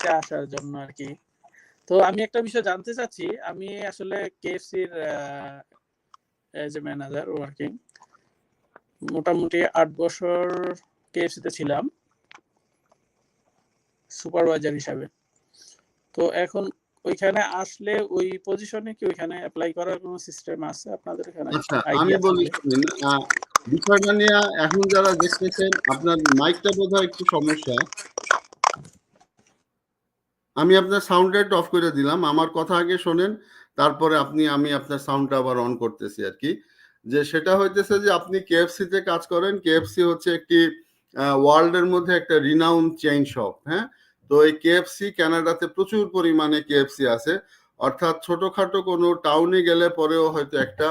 KFC আসার জন্য আর কি। তো আমি একটা বিষয় জানতে চাচ্ছি, আমি আসলে কেএফসির এজ এ ম্যানেজার ওয়ার্কিং মোটামুটি 8 বছর কেএফসিতে ছিলাম সুপারভাইজার হিসাবে। তো এখন ওইখানে আসলে ওই পজিশনে কি ওইখানে অ্যাপ্লাই করার কোনো সিস্টেম আছে আপনাদের এখানে? আচ্ছা, আমি আইডিয়া বলি থাকলে। শুনুন, বিষয়টা নিয়ে এখন যারা দেখতেছেন আপনার মাইকটা বোধহয় একটু সমস্যা। আমি আপনার সাউন্ড রেট অফ করে দিলাম, আমার কথা আগে শোনেন, তারপরে আমি আপনার সাউন্ডটা আবার অন করতেছি আর কি। যে সেটা হইতেছে যে আপনি কেএফসি তে কাজ করেন। কেএফসি হচ্ছে একটি ওয়ার্ল্ডের মধ্যে একটা রিনাউন্ড চেইন শপ। হ্যাঁ, তো এই কেএফসি কানাডাতে প্রচুর পরিমাণে কেএফসি আছে, অর্থাৎ ছোটখাটো কোনো টাউনে গেলে পরেও হয়তো একটা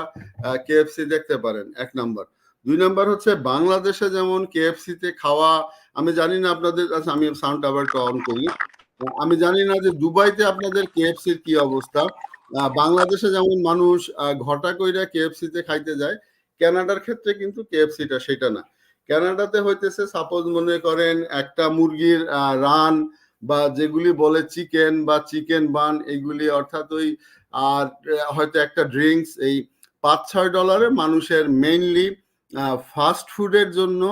কেএফসি দেখতে পারেন, 1 নাম্বার। 2 নাম্বার হচ্ছে বাংলাদেশে যেমন কেএফসি তে খাওয়া, আমি জানি না আপনাদের, আচ্ছা আমি সাউন্ড আবার একটু অন করি। আমি জানি না যে দুবাইতে আপনাদের কেএফসির কি অবস্থা। বাংলাদেশে যেমন মানুষ ঘটা কইরা কেএফসি তে খাইতে যায়, কানাডার ক্ষেত্রে কিন্তু কেএফসিটা সেটা না। কানাডাতে হইতেছে সাপোজ মনে করেন একটা মুরগির রান বা যেগুলি বলে চিকেন বা চিকেন বান, এগুলি অর্থাৎ ওই আর হয়তো একটা ড্রিঙ্কস, এই $5-6 মানুষের মেইনলি ফাস্ট ফুডের জন্য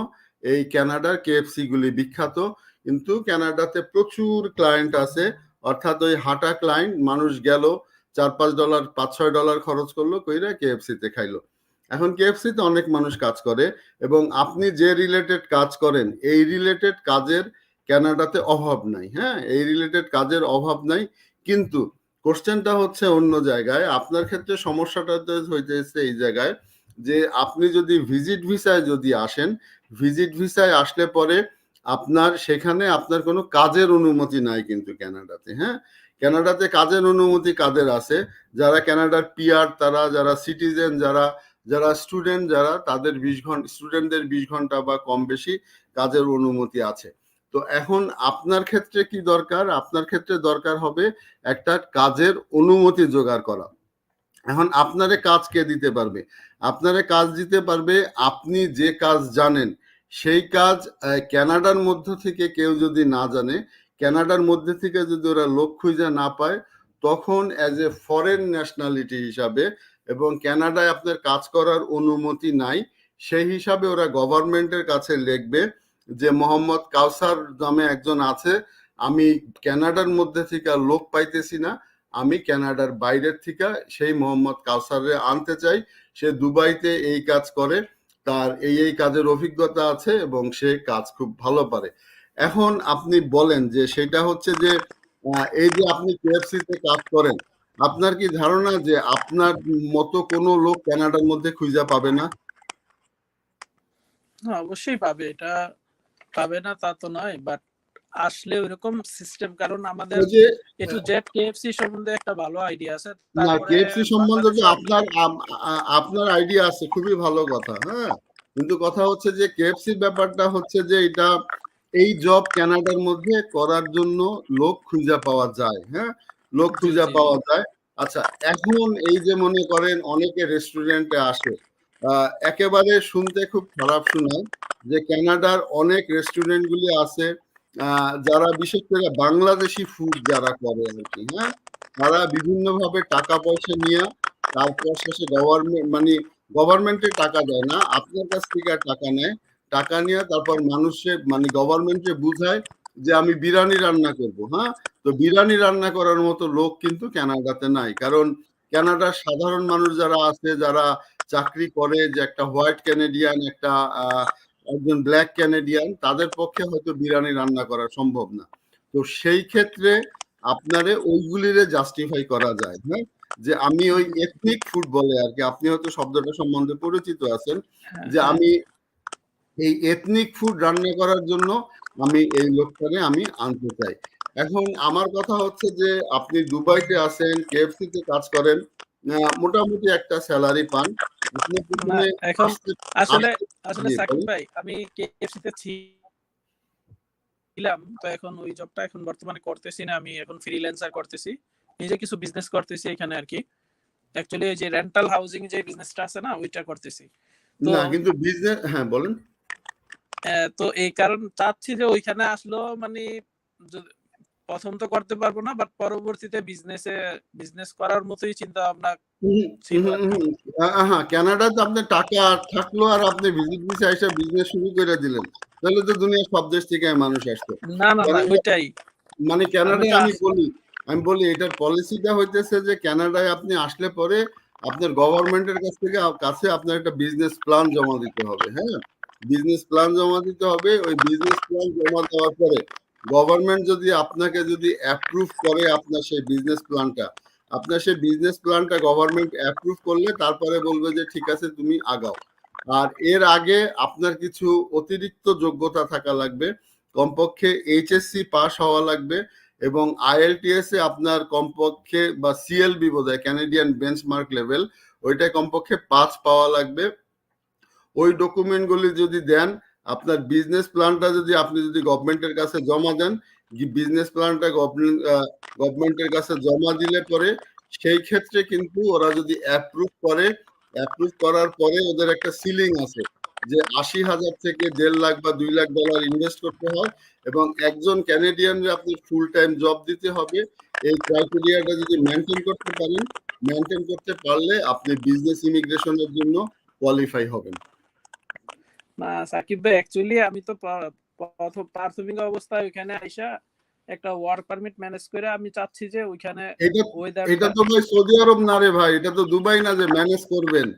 এই কানাডার কেএফসি গুলি বিখ্যাত। কিন্তু কানাডাতে প্রচুর ক্লায়েন্ট আছে, অর্থাৎ ওই হাঁটা ক্লায়েন্ট, মানুষ গেল $4-5 $5-6 খরচ করলো কইরা কেএফসি তে খাইলো। এখন কেএফসি তে অনেক মানুষ কাজ করে এবং আপনি যে রিলেটেড কাজ করেন এই রিলেটেড কাজের কানাডাতে অভাব নাই। হ্যাঁ, এই রিলেটেড কাজের অভাব নাই, কিন্তু কোশ্চেনটা হচ্ছে অন্য জায়গায়। আপনার ক্ষেত্রে সমস্যাটা হইতেছে এই জায়গায় যে আপনি যদি ভিজিট ভিসায় যদি আসেন, ভিজিট ভিসায় আসলে পরে আপনার সেখানে আপনার কোনো কাজের অনুমতি নাই কিন্তু কানাডাতে। হ্যাঁ, কানাডাতে কাজের অনুমতি কাদের আছে? যারা কানাডার পিআর, তারা যারা সিটিজেন, যারা স্টুডেন্ট, যারা তাদের 20 ঘন্টা, স্টুডেন্টদের 20 ঘন্টা বা কম বেশি কাজের অনুমতি আছে। তো এখন আপনার ক্ষেত্রে কি দরকার? আপনার ক্ষেত্রে দরকার হবে একটা কাজের অনুমতি জোগাড় করা। এখন আপনারে কাজ কে দিতে পারবে? আপনারে কাজ দিতে পারবে আপনি যে কাজ জানেন সেই কাজ। কানাডার মধ্য থেকে কেউ যদি না জানে, কানাডার মধ্যে থেকে যদি ওরা লোক খুঁজে না পায়, তখন অ্যাজ এ ফরেন ন্যাশনালিটি হিসাবে, এবং কানাডায় আপনার কাজ করার অনুমতি নাই, সেই হিসাবে ওরা গভর্নমেন্টের কাছে লিখবে যে মোহাম্মদ কাউসার নামে একজন আছে, আমি কানাডার মধ্যে থেকে লোক পাইতেছি না, আমি কানাডার বাইরের থেকে সেই মোহাম্মদ কাউসারে আনতে চাই। সে দুবাইতে এই কাজ করে, তার এই কাজের অভিজ্ঞতা আছে এবং সে কাজ খুব ভালো পারে। এখন আপনি বলেন যে সেটা হচ্ছে যে এই যে আপনি কেএফসি তে কাজ করেন, আপনার কি ধারণা যে আপনার মতো কোনো লোক কানাডার মধ্যে খুঁজে পাবে না? অবশ্যই পাবে, এটা পাবে না তা তো নয়, বাট আসলে ওইরকম সিস্টেম, কারণ আমাদের ওই যে এ টু জেড কেএফসি সম্বন্ধে একটা ভালো আইডিয়া আছে। না, তারপরে কেএফসি সম্বন্ধে তো বাংলাদেশে আপনার আইডিয়া আছে, খুবই ভালো কথা। হ্যাঁ, কিন্তু কথা হচ্ছে যে কেএফসির ব্যাপারটা হচ্ছে যে এটা, এই জব কানাডার মধ্যে করার জন্য লোক খুঁজে পাওয়া যায়। হ্যাঁ, লোক জি খুঁজে জি পাওয়া যায়। আচ্ছা, এখন এই যে মনে করেন অনেকে রেস্টুরেন্টে আসে, একেবারে শুনতে খুব খারাপ শোনায় যে কানাডার অনেক রেস্টুরেন্টগুলি আছে যারা বিশেষ করে বাংলাদেশি ফুড যারা করে আর কি। হ্যাঁ, তারা বিভিন্নভাবে টাকা পয়সা নিয়ে তারপর শেষে গভর্নমেন্টে টাকা দেয় না, আপনার কাছ থেকে টাকা নেয়। টাকা নিয়ে তারপর মানুষে গভর্নমেন্টে বুঝায় যে আমি বিরিয়ানি রান্না করব। হ্যাঁ, তো বিরিয়ানি রান্না করার মতো লোক কিন্তু কানাডাতে নাই, কারণ কানাডার সাধারণ মানুষ যারা আছে, যারা চাকরি করে, যে একটা হোয়াইট ক্যানেডিয়ান, একটা একজন ব্ল্যাক ক্যানেডিয়ান, তাদের পক্ষে হয়তো বিরিয়ানি রান্না করা সম্ভব না। তো সেই ক্ষেত্রে আপনারে ওইগুলিরে জাস্টিফাই করা যায়। হ্যাঁ, যে আমি ওই এথনিক ফুড বলে আর কি, আপনি হয়তো শব্দটা সম্বন্ধে পরিচিত আছেন, যে আমি এই এথনিক ফুড রান্না করার জন্য আমি এই লোকটারে আমি আনতে চাই। এখন আমার কথা হচ্ছে যে আপনি দুবাইতে আছেন, কেএফসি তে কাজ করেন, মোটামুটি একটা স্যালারি পান। আপনি না, প্রথমে এখন আসতে আসলে আসতে আসলে জি সাকিব বলেন। ভাই, আমি কেএফসিতে ছিলাম, তো এখন ওই জবটা এখন বর্তমানে করতেছি না, আমি এখন ফ্রিল্যান্সার করতেছি, নিজে কিছু বিজনেস করতেছি এখানে আর কি। অ্যাকচুয়ালি যে রেন্টাল হাউজিং যে বিজনেসটা আছে না, ওইটা করতেছি। তো না কিন্তু বিজনেস, হ্যাঁ বলেন। তো এই কারণ চাচ্ছি যে ওইখানে আসলো মানে প্রথম তো করতে পারবো না, বাট পরবর্তীতে বিজনেস করার মতোই চিন্তা ভাবনা হুম, ছিল হুম, আর কি। হুম। হ্যাঁ, কানাডাতে আপনার টাকা থাকলো আর আপনি ভিজিট ভিসা এসে বিজনেস শুরু করে দিলেন, তাহলে তো দুনিয়ার সব দেশ থেকে মানুষ আসতো। না না না, কানাডা ওইটাই মানে আমি কানাডায় তো আমি বলি এটার পলিসিটা হইতেছে যে কানাডায় আপনি আসলে পরে আপনার গভর্নমেন্টের কাছে আপনার একটা বিজনেস প্ল্যান জমা দিতে হবে। হ্যাঁ, বিজনেস প্ল্যান জমা দিতে হবে। ওই বিজনেস প্ল্যান জমা দেওয়ার পরে গভর্নমেন্ট যদি আপনাকে যদি অ্যাপ্রুভ করে আপনার সেই বিজনেস প্ল্যানটা গভর্নমেন্ট অ্যাপ্রুভ করলে তারপরে বলবে যে ঠিক আছে তুমি আগাও। আর এর আগে আপনার কিছু অতিরিক্ত যোগ্যতা থাকা লাগবে, কমপক্ষে এইচএসসি পাস হওয়া লাগবে এবং আইএলটিএস এ আপনার কমপক্ষে বা সিএলবি বোধহয় ক্যানাডিয়ান বেঞ্চমার্ক লেভেল, ওইটাই কমপক্ষে 5 পাওয়া লাগবে। ওই ডকুমেন্টগুলি যদি দেন, আপনার বিজনেস প্ল্যানটা যদি আপনি যদি গভর্নমেন্টের কাছে জমা দেন, বিজনেস প্ল্যানটা গভর্নমেন্টের কাছে জমা দিলে পরে সেই ক্ষেত্রে কিন্তু ওরা যদি অ্যাপ্রুভ করার পরে ওদের একটা সিলিং আছে যে 80,000 থেকে $1.5 লাখ বা $2 লাখ ইনভেস্ট করতে হয় এবং একজন ক্যানাডিয়ানরে আপনি ফুল টাইম জব দিতে হবে। এই ক্রাইটেরিয়াটা যদি মেনটেন করতে পারলে আপনি বিজনেস ইমিগ্রেশনের জন্য কোয়ালিফাই হবেন। না সাকিব ভাই, অ্যাকচুয়ালি আমি তো প্রথম প্রাথমিক অবস্থায় ওইখানে আইসা একটা ওয়ার্ক পারমিট ম্যানেজ করে আমি চাচ্ছি যে ওইখানে এটা ওয়েদারটা তো ভাই সৌদি আরব না রে ভাই, এটা তো দুবাই না যে ম্যানেজ করবেন।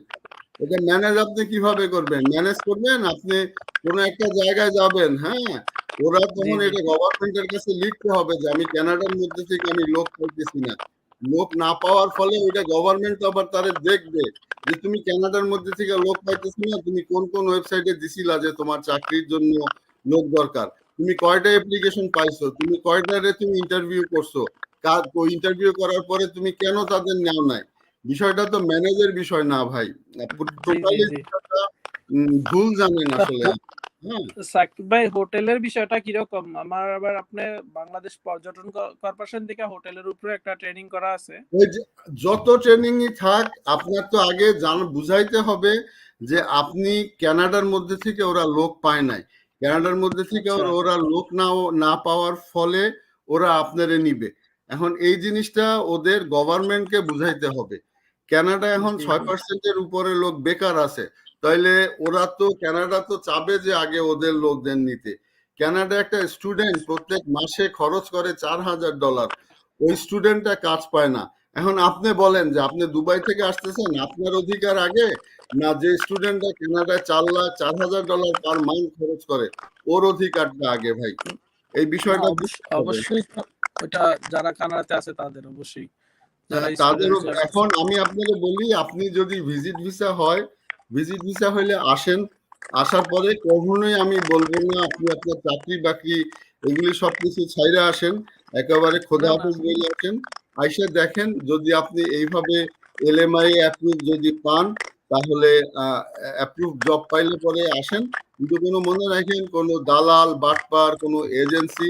এটা ম্যানেজ আপনি কিভাবে করবেন? ম্যানেজ করবেন আপনি কোন একটা জায়গায় যাবেন, হ্যাঁ, ওরা জি তখন জি এটা গভর্নমেন্টের কাছে লিখতে হবে যে আমি কানাডার মধ্যে থেকে আমি লোক পাইতেছি না। লোক না পাওয়ার ফলে ওইটা গভর্নমেন্ট আবার তারে দেখবে যে তুমি কানাডার মধ্যে থেকে লোক পাইতেছ না, তুমি কোন কোন ওয়েবসাইটে দিছিলা যে তোমার চাকরির জন্য লোক দরকার, তুমি কয়টা অ্যাপ্লিকেশন পাইছো, তুমি কয়টারে তুমি ইন্টারভিউ করছো, ইন্টারভিউ করার পরে তুমি কেন তাদের নেও নাই। বিষয়টা তো ম্যানেজের বিষয় না ভাই, জি জি টোটালি জি ভুল জানেন আসলে। হ্যাঁ, সাকিব ভাই, হোটেলের বিষয়টা কিরকম? আমার আবার আপনি বাংলাদেশ পর্যটন কর্পোরেশন থেকে হোটেলের উপরে একটা ট্রেনিং করা আছে। ওই যে যত ট্রেনিংই থাক আপনার তো আগে বুঝাইতে হবে যে আপনি কানাডার মধ্যে থেকে ওরা লোক পায় নাই, কানাডার মধ্যে থেকে আচ্ছা, ওরা লোক না পাওয়ার ফলে ওরা আপনারে নিবে। এখন এই জিনিসটা ওদের গভর্নমেন্টকে বুঝাইতে হবে। কানাডা এখন জি জি 6%-এর উপরে লোক বেকার আছে, তাইলে কানাডা তো চাবে যে আগে ওদের লোকদের নিতে। কানাডা একটা স্টুডেন্ট প্রত্যেক মাসে খরচ করে $4,000, ওই স্টুডেন্টটা কাজ পায় না। এখন আপনি বলেন যে আপনি দুবাই থেকে আসতেছেন, আপনার অধিকার আগে না যে স্টুডেন্টরা কানাডায় $4,000 পার মান্থ খরচ করে ওর অধিকারটা আগে ভাই। এই না, বিষয়টা বুঝতে হবে। অবশ্যই তো ওটা যারা কানাডাতে আছে তাদের অবশ্যই, যারা তাদেরও স্টুডেন্ট এখন আমি আপনাকে বলি, আপনি যদি ভিজিট ভিসা হইলে আসেন, আসার পরে কখনোই আমি বলবো না আপনি আপনার চাকরি বাকরি এগুলি সবকিছু ছাইরা আসেন, একেবারে খোদা না না হাফেজ বলে আসেন। আইসা দেখেন যদি আপনি এইভাবে এলএমআই অ্যাপ্রুভ যদি পান তাহলে অ্যাপ্রুভ জব পাইলে পরে আসেন। কিন্তু কোনো মনে রাখেন কোনো দালাল বাটপার কোনো এজেন্সি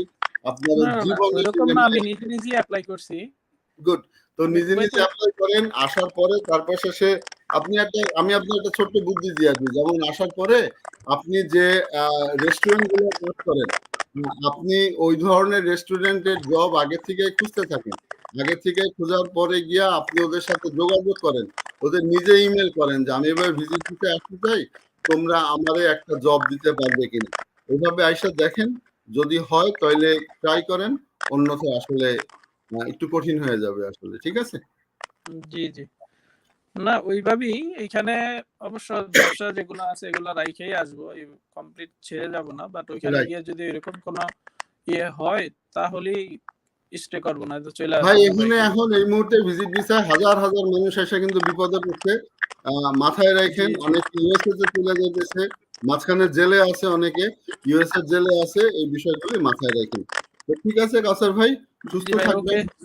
আপনারা না না না, জীবনে ওইরকম দিবেন না, না। আমি নিজে নিজে অ্যাপ্লাই করছি। গুড। তো নিজে ভাই নিজে তো অ্যাপ্লাই করেন, আসার পরে তারপর শেষে আমি আপনার একটা ছোট্ট বুদ্ধি দিয়ে দিই, যেমন আসার পরে আপনি যে রেস্টুরেন্ট গুলো কাজ করেন, আপনি ওই ধরনের রেস্টুরেন্টের জব আগে থেকে খুঁজতে থাকেন। আগে থেকে খোঁজার পরে গিয়া আপনি ওদের সাথে যোগাযোগ করেন, ওদের নিজে ইমেল করেন যে আমি এবার ভিজিট দিতে আসতে চাই, তোমরা আমারে একটা জব দিতে পারবে কিনা। ওইভাবে আইসা দেখেন, যদি হয় তাহলে ট্রাই করেন, অন্যথায় আসলে একটু কঠিন হয়ে যাবে আসলে। ঠিক আছে? জি জি না, ওইভাবেই এখানে অবশ্য ব্যবসা যেগুলো আছে এগুলো রাইখেই আসবো, কমপ্লিট ছেড়ে যাব না, বাট ওইখানে রাইট। গিয়ে যদি এরকম কোনো ইয়ে হয় তাহলেই স্টে করবো, না তো চলে ভাই আসবো এখানে দুবাইতে। এখন এই মুহূর্তে ভিজিট ভিসা হাজার হাজার মানুষ এসে কিন্তু বিপদে পড়ছে। মাথায় জি রাখেন, জি অনেকে ইউএসএ তে চলে যেতেছে, মাঝখানে জেলে আছে, অনেকে ইউএসএ জেলে আছে, এই বিষয়গুলি মাথায় রাখেন। তো ঠিক আছে কাসার ভাই, সুস্থ জি ভাই, ওকে। থাকবেন।